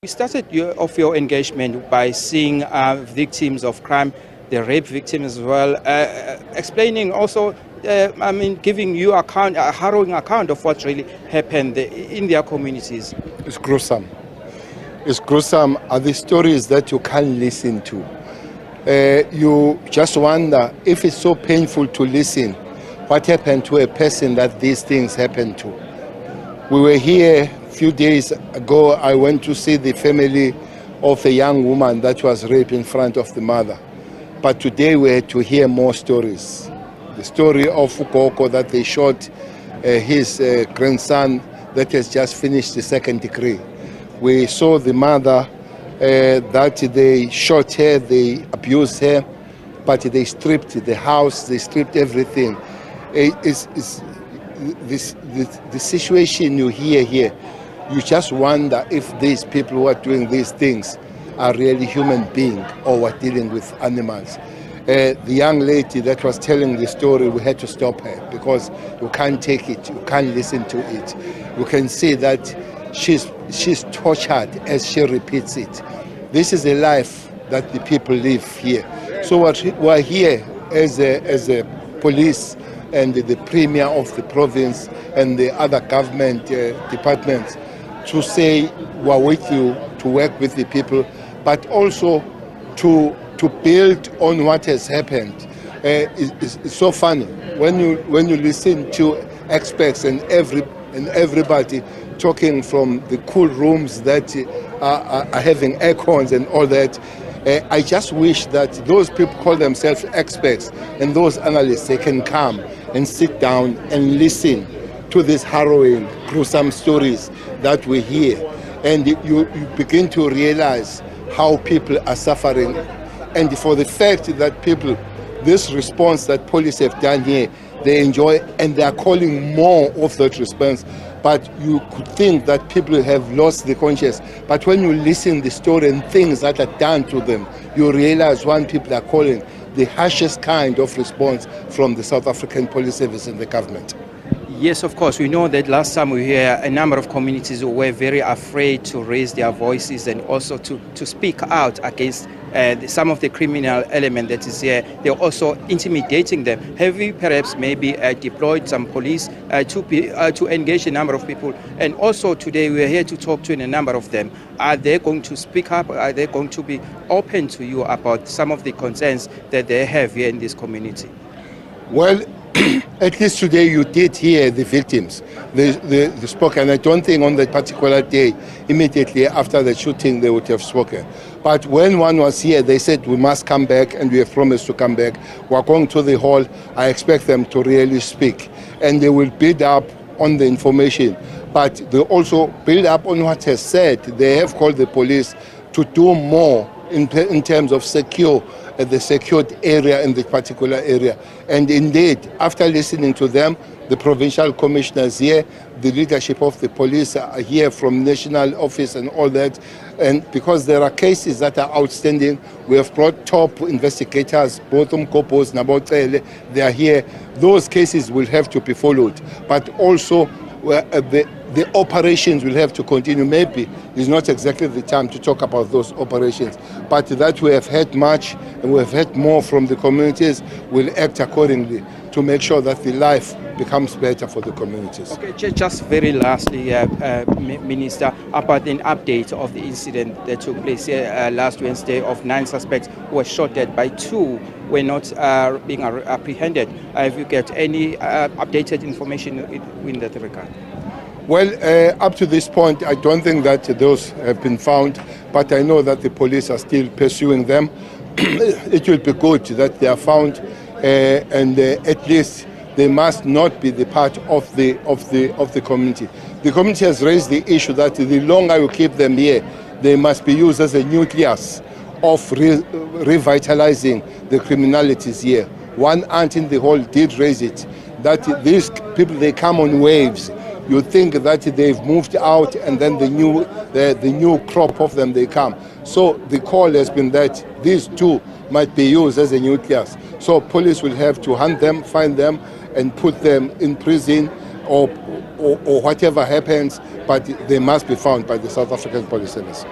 We started off your engagement by seeing victims of crime, the rape victims as well, explaining also, giving you a harrowing account of what really happened in their communities. It's gruesome. It's gruesome are the stories that you can't listen to. You just wonder if it's so painful to listen, what happened to a person that these things happened to. We were here a few days ago. I went to see the family of a young woman that was raped in front of the mother. But today we had to hear more stories. The story of Ukoko that they shot his grandson that has just finished the second degree. We saw the mother that they shot her, they abused her, but they stripped the house, they stripped everything. The situation you hear here, you just wonder if these people who are doing these things are really human beings or are dealing with animals. The young lady that was telling the story, we had to stop her because you can't take it, you can't listen to it. You can see that she's tortured as she repeats it. This is a life that the people live here. So we're here as a police and the premier of the province and the other government departments to say we're with you, to work with the people, but also to build on what has happened. It's so funny when you listen to experts and everybody talking from the cool rooms that are having aircons and all that. I just wish that those people call themselves experts and those analysts, they can come and sit down and listen to these harrowing, gruesome stories that we hear. And you begin to realize how people are suffering. And for the fact that people, this response that police have done here, they enjoy and they are calling more of that response. But you could think that people have lost the conscience. But when you listen to the story and things that are done to them, you realize when people are calling the harshest kind of response from the South African Police Service and the government. Yes, of course. We know that last time we were here, a number of communities were very afraid to raise their voices and also to speak out against some of the criminal element that is here. They're also intimidating them. Have you perhaps maybe deployed some police to engage a number of people? And also today we are here to talk to a number of them. Are they going to speak up? Are they going to be open to you about some of the concerns that they have here in this community? Well, at least today you did hear the victims. They spoke, and I don't think on that particular day, immediately after the shooting, they would have spoken. But when one was here, they said we must come back, and we have promised to come back. We're going to the hall. I expect them to really speak, and they will build up on the information. But they also build up on what has said. They have called the police to do more in terms of the secured area in the particular area. And indeed, after listening to them, the provincial commissioners here, the leadership of the police are here from national office and all that. And because there are cases that are outstanding, we have brought top investigators, both Mkopos, Nabotele, they are here. Those cases will have to be followed. But also, the operations will have to continue. Maybe it's not exactly the time to talk about those operations, but that we have had much and we have had more from the communities, will act accordingly to make sure that the life becomes better for the communities. Okay, just very lastly, Minister, about an update of the incident that took place last Wednesday of 9 suspects who were shot dead by 2 were not being apprehended. Have you got any updated information in that regard? Well, up to this point, I don't think that those have been found, but I know that the police are still pursuing them. It will be good that they are found, and at least they must not be the part of the community. The community has raised the issue that the longer you keep them here, they must be used as a nucleus of revitalizing the criminalities here. One aunt in the hall did raise it, that these people, they come on waves. You think that they've moved out and then the new crop of them, they come. So the call has been that these 2 might be used as a nucleus. So police will have to hunt them, find them, and put them in prison or whatever happens, but they must be found by the South African Police Service.